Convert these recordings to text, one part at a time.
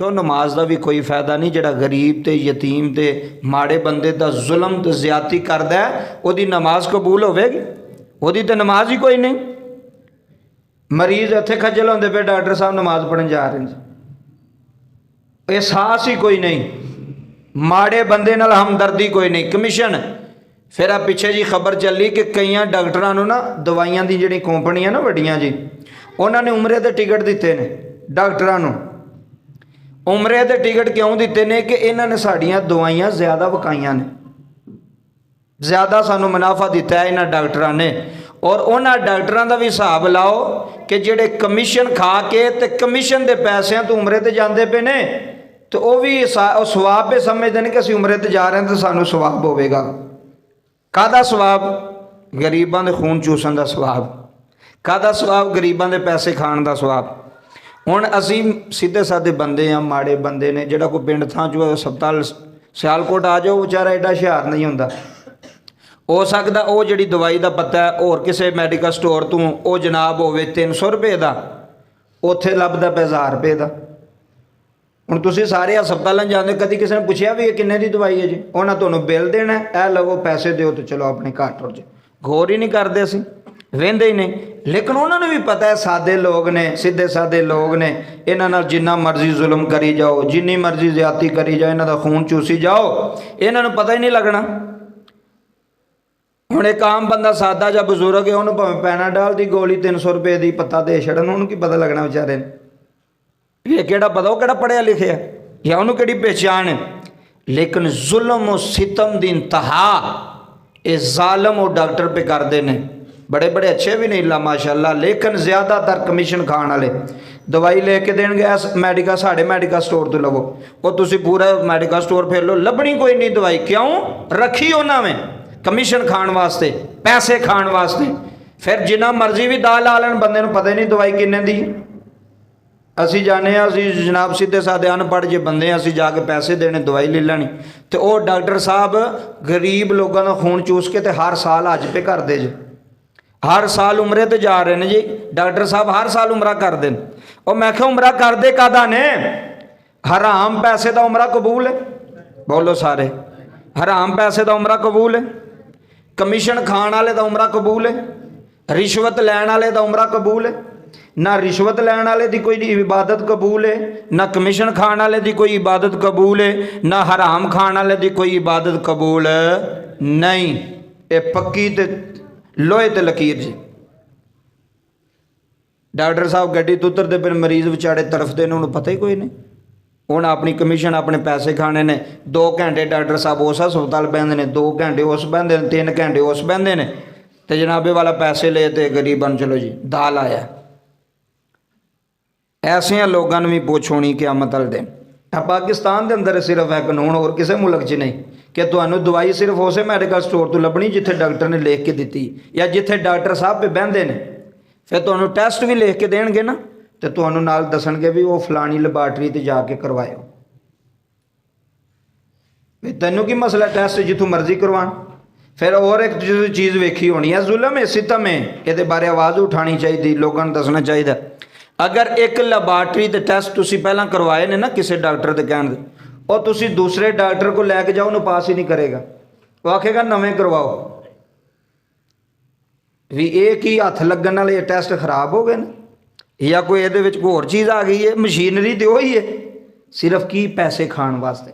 तो नमाज का भी कोई फायदा नहीं। जिहड़ा गरीब ते यतीम ते माड़े बंदे दा जुल्म ते ज़्यादती करदा है, ओदी नमाज कबूल होवेगी? ओदी ते नमाज ही कोई नहीं। मरीज़ इत्थे खज्जल होंदे पे, डॉक्टर साहब नमाज पढ़न जा रहे हैं, एहसास ही कोई नहीं, माड़े बंदे नाल हमदर्दी कोई नहीं। कमीशन फिर आ पिछे जी खबर चली कि कई डॉक्टरां नूं ना दवाइयां दी जिहड़ी कंपनी है ना वड्डियां जी, उन्होंने उमरे के टिकट दिते ने डॉक्टरां नूं। उमरे के टिकट क्यों दिते ने कि इन्होंने साड़ियाँ दवाइयाँ ज़्यादा विकाइयां ने, ज़्यादा सानू मुनाफा दिता है इन्होंने डॉक्टरां ने। और उन्होंने डॉक्टरां का भी हिसाब लाओ कि जिहड़े कमीशन खा के ते कमीशन के पैसों तो उमरे ते जाते पे ने, तो वह भी सवाब पे समझते हैं कि असीं उमरे ते जा रहे हैं तो सानू सवाब होवेगा। कादा सवाब? गरीबां दे खून चूसन का सवाब। कादा सवाब? गरीबां दे पैसे खाण का सवाब। हुण असीं सीधे साधे बंदे आ, माड़े बंदे ने, जिहड़ा कोई पिंड थां चो हस्पताल सियालकोट आ जाओ, बेचारा एडा हुशियार नहीं हुंदा। हो सकदा वो जिहड़ी दवाई का पत्ता है होर किसी मैडिकल स्टोर तो वो जनाब होवे 300 रुपये का, उत्थे लभदा पिया 1000 रुपये का। हुण तुसीं सारे हस्पतालों जाते, कभी किसी ने पूछया भी किन्ने दी दवाई है जी? उन्हें तुहानूं बिल देना, ए लवो पैसे दिओ तो चलो अपने घर टुर जाओ। गौर ही नहीं करते, असीं वेंदे ही नहीं। लेकिन उन्होंने भी पता है सादे लोग ने, सीधे सादे लोग ने, इन्हां नाल जिन्ना मर्जी जुल्म करी जाओ, जिन्नी मर्जी ज्यादती करी जाओ, इन्हां दा खून चूसी जाओ, इन्हां नूं पता ही नहीं लगना। हुण एक आम बंदा सादा जा बजुर्ग है, उन्होंने भावें पैनाडाल की गोली 300 रुपये की पत्ता दे छड़न, उन्होंने की पता लगना बेचारे ने? ये केड़ा पता, वो केड़ा पढ़िया लिखिया या उन्होंने केड़ी पहचान है? लेकिन जुल्म और सितम की इंतहा ये जालम और डॉक्टर पे करते हैं। बड़े बड़े अच्छे भी नहीं ला माशाअल्लाह, लेकिन ज़्यादातर कमीशन खाण वाले दवाई लेके देंगे, मैडिकल साढ़े मैडिकल स्टोर तो लवो, वो तुसी पूरा मैडिकल स्टोर फेर लो, लभनी कोई नहीं दवाई। क्यों रखी उन्होंने? कमीशन खाण वास्ते, पैसे खाण वास्ते। फिर जिन्ना मर्जी भी दा ला लैन, बंदे नूं पता ही नहीं दवाई किन्ने दी। असी जाने असी जनाब सीधे साधे अनपढ़ जे बंदे, असी जाके पैसे देने दवाई ले लैनी, तो वो डॉक्टर साहब गरीब लोगों का खून चूस के ते हर साल हज पे करते जे, हर साल उमरे ते जा रहे हैं जी। डॉक्टर साहब हर साल उमरा कर दें। और मैं क्या उमरा करते कादा ने? हराम पैसे का उमरा कबूल है? बोलो सारे, हराम पैसे का उमरा कबूल है? कमीशन खाण वाले का उमरा कबूल है? रिश्वत लैण वाले का उमरा कबूल है? ना रिश्वत लैण वाले की कोई इबादत कबूल है, ना कमीशन खाण वाले की कोई इबादत कबूल है, ना हराम खाण वाले की कोई इबादत कबूल नहीं। ये पक्की ते लोहे ते लकीर जी। डॉक्टर साहब गड्डी तो उतरते फिर मरीज़ बेचारे तड़फते हैं, उन्होंने पता ही कोई नहीं। उन्हें अपनी कमीशन अपने पैसे खाने ने। 2 घंटे डॉक्टर साहब उस हस्पताल बहते हैं, 2 घंटे उस बहते हैं, 3 घंटे उस बहते हैं, तो जनाबे वाला पैसे ले तो गरीबन चलो जी दाल आया। ऐसे लोगों भी पुछ होनी क़यामत वाले दिन। पाकिस्तान के अंदर सिर्फ है कानून, और किसी मुल्क च नहीं, कि तुहानू दवाई सिर्फ उस मैडिकल स्टोर तो लभनी जिथे डॉक्टर ने लिख के दी, या जिथे डॉक्टर साहब पे बहते हैं। फिर तुहानू टैसट भी लिख के देंगे ना, तो तुहानू नाल दसणगे भी वो फलानी लैबार्टरी ते जाके करवाओ। तैनू की मसला टैसट जिथों मर्जी करवान। फिर और एक चीज़ वेखी होनी है, जुल्म है सितम है, ये बारे आवाज़ उठानी चाहिए, लोगों को दसना चाहिए। अगर एक लैबार्टरी के टैसट तुसी पहला करवाए ने ना किसी डॉक्टर के कहने, और तुसी दूसरे डॉक्टर को लैके जाओ, उन्हें पास ही नहीं करेगा, वो आखेगा नवें करवाओ। भी एक ही हथ लगन वाले टैसट खराब हो गए ना, या कोई ये होर चीज़ आ गई है। मशीनरी तो ही है, सिर्फ की पैसे खाण वास्ते।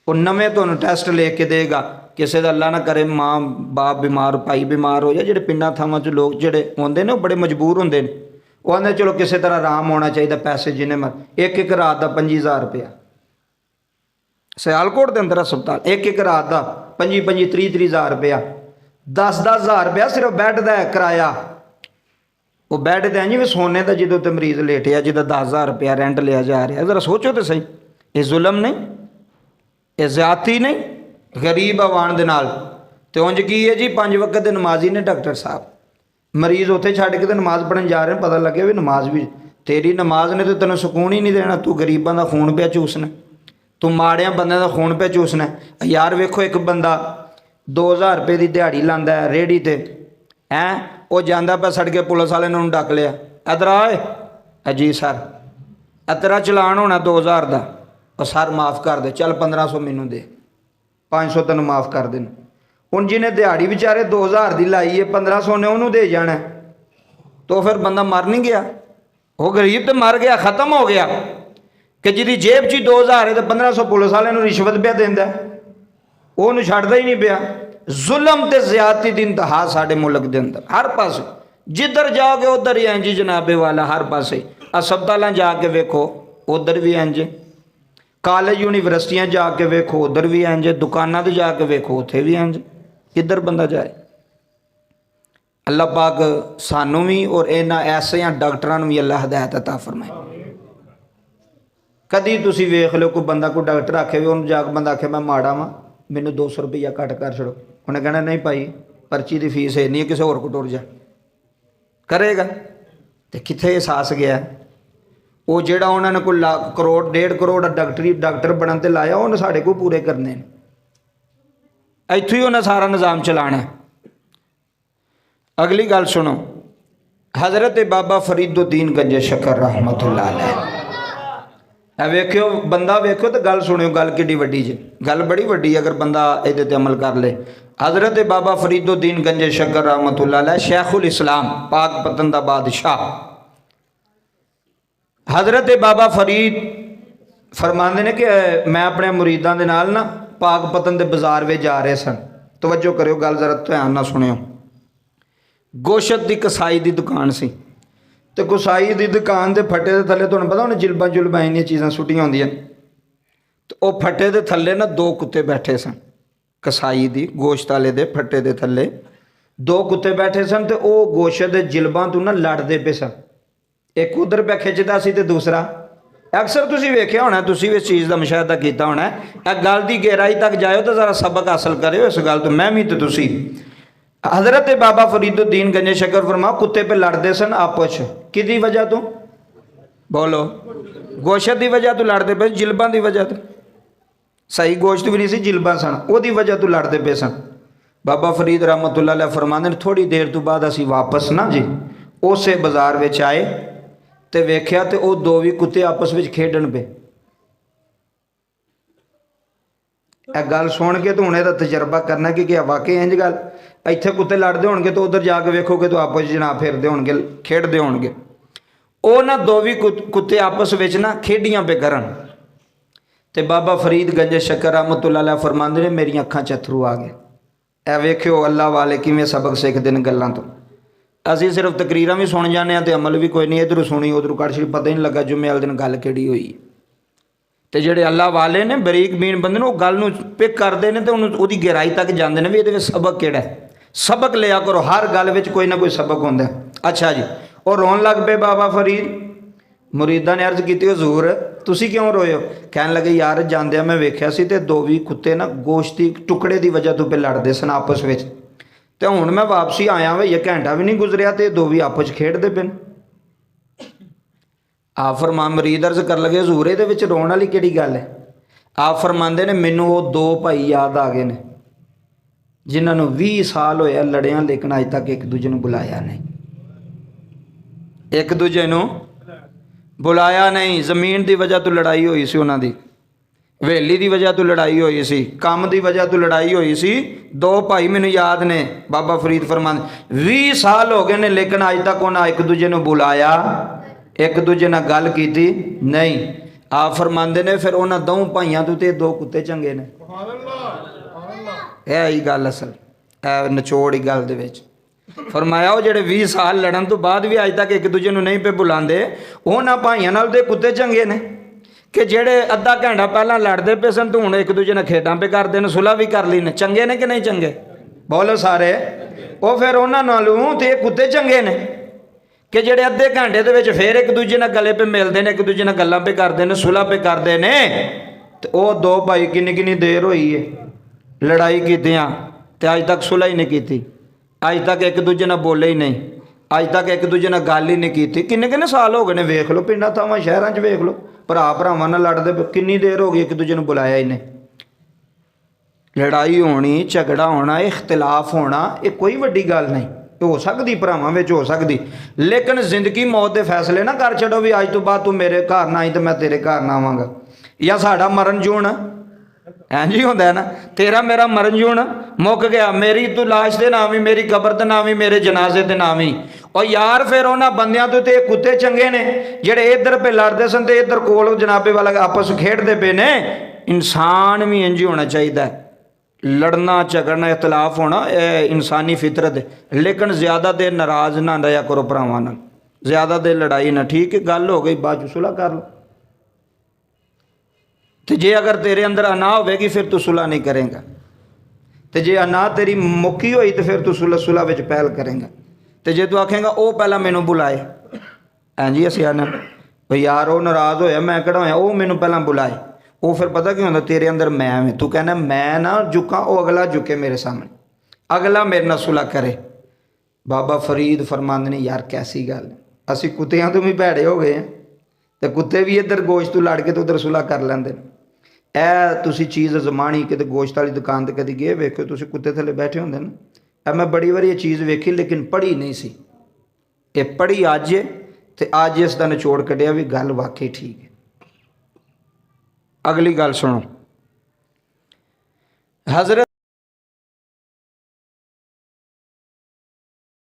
वो नवें तुहानू टैसट ले के देगा। किसी का अल्लाह ना करे माँ बाप बीमार, भाई बीमार हो जाए, जो पिंडा थावां च लोग जोड़े होंगे ने, बड़े मजबूर होंगे ने, वो आते चलो किसी तरह आराम होना चाहिए, पैसे जिन्हें मर एक रात का 25,000 रुपया सियालकोट के अंदर हस्पताल, एक रात का 25-30 रुपया, 10-10 हज़ार रुपया सिर्फ बैड का किराया। वो बैड तो इंज भी सोने का जो तो मरीज़ लेटिया, जिदा 10,000 रुपया रेंट लिया जा रहा है। ज़रा सोचो तो सही, ये जुल्म नहीं, ये ज़्यादती नहीं गरीब आवान दे नाल। तो उंज की है जी 5 वक्त के नमाजी ने डॉक्टर साहब, मरीज़ उत्थे छड्ड के तो नमाज पढ़न जा रहे हैं, पता लगे भी नमाज भी तेरी नमाज ने तो तेन सुकून ही नहीं देना। तू गरीबों का खून पे चूसना, तू माड़िया बंदे का खून पे चूसना। यार वेखो एक बंदा 2,000 रुपये की दिहाड़ी लांदा है रेहड़ी ते, हैं वो जाता पे सड़के पुलिस वाले ने डक लिया, इधर आए जी सर तेरा चलान होना 2000 का, और सर माफ़ कर दे, चल 1500 मैनू दे, 500 तेन माफ़ कर देन। हुण जिन्हें दिहाड़ी बेचारे 2000 की लाई है, 1500 ने उन्होंने दे जाना, तो फिर बंदा मर नहीं गया? वो गरीब तो मर गया, ख़त्म हो गया। कि जिहदी जेब च 2000 है तो 1500 पुलिस वाले नूं रिश्वत पिया देंदा, ਉਹਨੂੰ ਛੱਡਦਾ ही नहीं पिया। जुल्म ते ज़्यादती दी इंतहा साडे मुल्क दे अंदर हर पासे, जिधर जाओगे उधर ही इंज जनाबे वाला, हर पासे। अस्पताल जाके वेखो उधर भी इंज, कॉलेज यूनिवर्सिटियां जाके वेखो उधर भी इंज, दुकानों ते जाके वेखो उत्थे भी इंज। किधर बंदा जाए? अल्लाह पाक सानू भी और इन्हां ऐसे डॉक्टरां नूं भी अल्लाह हिदायत अता फरमाए। कदी तुसी वेख लो कोई बंदा, कोई डॉक्टर आखे, उन्होंने जाके बंदा आखे मैं माड़ा वां, मैनू 200 रुपया घट कर छड़ो, उन्हें कहना नहीं भाई पर्ची की फीस है नहीं, किसी होर को टुर जा करेगा। तो कित्थे एहसास गया? वो जेड़ा उन्होंने कोई करोड़ 1.5 करोड़ डॉक्टर बनने ते लाया, उन्हें साढ़े को पूरे करने, इत्थों ही उन्हें सारा निज़ाम चलाना। अगली गल सुनो, हज़रत बाबा फरीदुद्दीन गंजे शकर रहमतुल्लाह अलैह, वेख्यो बंदा, वेख्यो तो गल सुनियो, गल किड्डी वड्डी जी, गल बड़ी वड्डी अगर बंदा इहदे ते अमल कर ले। हज़रत बाबा फरीदुद्दीन गंजे शकर रहमतुल्लाह अलैह शेखुल इस्लाम पाकपतन दा बादशाह, हज़रत बाबा फरीद फरमाते ने कि मैं अपने मुरीदां दे नाल ना पाकपतन दे बाजार में जा रहे सन। तवज्जो करियो, गल जरा ध्यान नाल सुनियो। गोशत की कसाई की दुकान सी, तो कसाई की दुकान के फटे के थले तुहानूं पता उन्हें जिलबा जुलबा इन्नियां चीज़ां सुटियां होंदियां, तो वह फटे के थले ना 2 कुत्ते बैठे सन। कसाई की गोश्त वाले दे फटे के थले 2 कुत्ते बैठे सन, तो वह गोश्त के जिलबां तो ना लड़ते पे सन। एक उधर पे खिंचदा सी ते दूसरा, अक्सर तुसीं वेख्या होना, तुसीं भी इस चीज़ का मुशाहदा किया होना। इस गल की गहराई तक जाओ तो ज़रा सबक हासिल करो इस गल तो, मैं भी तो तुसीं। हज़रत बाबा फरीदुद्दीन गंजे शकर फरमा कुत्ते पे लड़ते सन आपस, कि वजह तो बोलो, गोश्त की वजह तो लड़ते पे, जिलबां की वजह तो, सही गोश्त भी नहीं सी, जिलबां सन, उसकी वजह तो लड़ते पे सन। बाबा फरीद रहमतुल्लाह अलैह फरमाते हैं थोड़ी देर तो बाद असी वापस ना जी उस बाजार में आए तो वेख्या तो वह 2 भी कुत्ते आपस में खेडन पे। यह गल सुन के तो हूँ यदा तजर्बा करना कि क्या वाकई इंज गल, इत्थे कुत्ते लड़ते होणगे तो उधर जाके वेखोगे तो आपस जनाब फिरते होणगे, खेडते होणगे। वो ना 2 भी कुत्ते आपस में ना खेडियां पे करन, ते बाबा फरीद गंजे शकर रहमतुल्लाह अलैह फरमांदे ने मेरी अखां च अथरू आ गए। ए वेख्यो अल्लाह वाले किवें सबक सीखदे ने गल्लां तो। असीं सिर्फ तकरीरां भी सुन जाने ते अमल भी कोई नहीं, इधरों सुनी उधरों कट छड़ी, पता ही नहीं लगा जुम्मे वाले दिन गल किहड़ी होई। तो जेडे अल्लाह वाले ने बरीक बीन बंदे ने वो गल नूं पिक करते हैं तो उहदी गहराई तक जाते हैं भी ये सबक किहड़ा है। सबक लिया करो, हर गल विच कोई ना कोई सबक होंदा है। अच्छा जी, और रोन लग पे बाबा फरीद। मुरीदा ने अर्ज की हजूर तुसी क्यों रोए हो? कहन लगे यार जांदिया मैं वेख्या सी ते 2 भी कुत्ते ना गोश्ती टुकड़े की वजह तो पे लड़ते सन आपस में, तो हुण मैं वापसी आया भई घंटा भी नहीं गुजरिया तो 2 भी आपस खेडते पे। आप फरमा मरीद अर्ज कर लगे हजूर ये रोने वाली किहड़ी गल है? आप फरमाते ने मैनू वो 2 भाई याद आ गए ने जिन्होंने 20 साल होया लड़िया, लेकिन अज तक एक दूजे को बुलाया नहीं, एक दूजे को बुलाया नहीं। जमीन की वजह तो लड़ाई हुई सी, उन्हों की हवेली की वजह तो लड़ाई हुई सी, काम की वजह तो लड़ाई हुई सी। 2 भाई मैनू याद ने, बाबा फरीद फरमाते 20 साल हो गए ने, लेकिन अज तक उन्हें एक दूजे को बुलाया, एक दूजे नाल गल की नहीं। आप फरमाते ने फिर उन्होंने 2 भाइयों तो 2 कुत्ते चंगे ने। यह ही गल असल नचोड़ ही गल दे विच फरमाया वो जेडे 20 साल लड़न तो बाद भी अज तक एक दूजे को नहीं पे बुलाते, उन्होंने भाइयों नाल ते कुत्ते चंगे ने कि जेडे अद्धा घंटा पहला लड़ते पे सन तो हुण एक दूजे ने खेडां पे करते हैं, सुलह भी कर ली ने। चंगे ने कि नहीं चंगे? बोलो सारे। वो फिर उन्होंने नालों तो कुत्ते चंगे ने कि जेडे अद्धे घंटे दे विच फिर एक दूजे नाल गले पे मिलते हैं, एक दूजे नाल गल्लां पे करते हैं, सुलह पे करते हैं। तो वो 2 भाई किन्नी किन्नी देर हुई है लड़ाई कीतियां ते अज तक सुलह ही नहीं की, अज तक एक दूजे नाल बोले ही नहीं, अज तक एक दूजे नाल गल ही नहीं की। किन्ने किन्ने साल हो गए ने, वेख लो पिंडां थावां शहरां च वेख लो, भरा भरावां नाल लड़दे किन्नी देर हो गई, एक दूजे नूं बुलाया ही नहीं। लड़ाई होनी, झगड़ा होना, इख्तिलाफ होना, ये कोई वड्डी गल नहीं। ਹੋ ਸਕਦੀ ਭਰਾਵਾਂ ਵਿੱਚ ਹੋ ਸਕਦੀ, ਲੇਕਿਨ ਜ਼ਿੰਦਗੀ ਮੌਤ ਦੇ ਫੈਸਲੇ ਨਾ ਕਰ ਛੱਡੋ ਵੀ ਅੱਜ ਤੋਂ ਬਾਅਦ ਤੂੰ ਮੇਰੇ ਘਰ ਨਾ ਆਈ ਤੇ ਮੈਂ ਤੇਰੇ ਘਰ ਨਾ ਆਵਾਂਗਾ, ਜਾਂ ਸਾਡਾ ਮਰਨ ਜੂਣ ਇੰਝ ਹੀ ਹੁੰਦਾ ਨਾ, ਤੇਰਾ ਮੇਰਾ ਮਰਨ ਜੂਣ ਮੁੱਕ ਗਿਆ, ਮੇਰੀ ਤੂੰ ਲਾਸ਼ ਤੇ ਨਾ ਆਵੀਂ, ਮੇਰੀ ਕਬਰ ਤੇ ਨਾ ਆਵੀਂ, ਮੇਰੇ ਜਨਾਜ਼ੇ ਤੇ ਨਾ ਆਵੀਂ। ਉਹ ਯਾਰ ਫਿਰ ਉਹਨਾਂ ਬੰਦਿਆਂ ਤੋਂ ਤੇ ਇਹ ਕੁੱਤੇ ਚੰਗੇ ਨੇ ਜਿਹੜੇ ਇੱਧਰ ਪੇ ਲੜਦੇ ਸਨ ਤੇ ਇੱਧਰ ਕੋਲ ਜਨਾਬੇ ਵਾਲਾ ਆਪਸ ਖੇਡਦੇ ਪਏ ਨੇ। ਇਨਸਾਨ ਵੀ ਇੰਝ ਹੋਣਾ ਚਾਹੀਦਾ ਹੈ, ਲੜਨਾ ਝਗੜਨਾ ਇਖਤਲਾਫ ਹੋਣਾ ਇਹ ਇਨਸਾਨੀ ਫਿਤਰਤ ਹੈ, ਲੇਕਿਨ ਜ਼ਿਆਦਾ ਦੇਰ ਨਾਰਾਜ਼ ਨਾ ਰਿਹਾ ਕਰੋ ਭਰਾਵਾਂ ਨਾਲ, ਜ਼ਿਆਦਾ ਦੇਰ ਲੜਾਈ ਨਾ। ਠੀਕ ਹੈ, ਗੱਲ ਹੋ ਗਈ, ਬਾਅਦ ਚ ਸੁਲ੍ਹਾ ਕਰ ਲਓ। ਤੇ ਜੇ ਅਗਰ ਤੇਰੇ ਅੰਦਰ ਅਨਾ ਹੋਵੇਗੀ ਫਿਰ ਤੂੰ ਸੁਲ੍ਹਾ ਨਹੀਂ ਕਰੇਗਾ, ਤੇ ਜੇ ਅਨਾ ਤੇਰੀ ਮੁੱਕੀ ਹੋਈ ਤੇ ਫਿਰ ਤੂੰ ਸੁਲ੍ਹਾ ਵਿੱਚ ਪਹਿਲ ਕਰੇਗਾ। ਤੇ ਜੇ ਤੂੰ ਆਖੇਂਗਾ ਉਹ ਪਹਿਲਾਂ ਮੈਨੂੰ ਬੁਲਾਏ, ਹਾਂਜੀ ਅਸੀਂ ਆਨਾ ਵੀ ਯਾਰ ਉਹ ਨਾਰਾਜ਼ ਹੋਇਆ ਮੈਂ ਕਿਹੜਾ ਹੋਇਆ, ਉਹ ਮੈਨੂੰ ਪਹਿਲਾਂ ਬੁਲਾਏ, ਉਹ ਫਿਰ ਪਤਾ ਕੀ ਹੁੰਦਾ ਤੇਰੇ ਅੰਦਰ ਮੈਂ ਵੇਂ, ਤੂੰ ਕਹਿੰਦਾ ਮੈਂ ਨਾ ਝੁਕਾਂ, ਉਹ ਅਗਲਾ ਝੁਕੇ ਮੇਰੇ ਸਾਹਮਣੇ, ਅਗਲਾ ਮੇਰੇ ਨਾਲ ਸੁਲ੍ਹਾ ਕਰੇ। ਬਾਬਾ ਫਰੀਦ ਫਰਮਾਉਂਦੇ ਨੇ ਯਾਰ ਕੈਸੀ ਗੱਲ, ਅਸੀਂ ਕੁੱਤਿਆਂ ਤੋਂ ਵੀ ਭੈੜੇ ਹੋ ਗਏ ਹਾਂ, ਤੇ ਕੁੱਤੇ ਵੀ ਇੱਧਰ ਗੋਸ਼ਤ ਤੋਂ ਲੜ ਕੇ ਤੇ ਉੱਧਰ ਸੁਲ੍ਹਾ ਕਰ ਲੈਂਦੇ ਨੇ। ਇਹ ਤੁਸੀਂ ਚੀਜ਼ ਅਜ਼ਮਾਣੀ, ਕਿਤੇ ਗੋਸ਼ਤ ਵਾਲੀ ਦੁਕਾਨ ਤੇ ਕਦੀ ਗਏ ਵੇਖੋ ਤੁਸੀਂ, ਕੁੱਤੇ ਥੱਲੇ ਬੈਠੇ ਹੁੰਦੇ ਨੇ। ਇਹ ਮੈਂ ਬੜੀ ਵਾਰੀ ਇਹ ਚੀਜ਼ ਵੇਖੀ ਲੇਕਿਨ ਪੜ੍ਹੀ ਨਹੀਂ ਸੀ, ਇਹ ਪੜ੍ਹੀ ਅੱਜ ਤੇ ਅੱਜ ਇਸ ਦਾ ਨਿਚੋੜ ਕੱਢਿਆ ਵੀ ਗੱਲ ਵਾਕਈ ਠੀਕ ਹੈ। ਅਗਲੀ ਗੱਲ ਸੁਣੋ, ਹਜ਼ਰਤ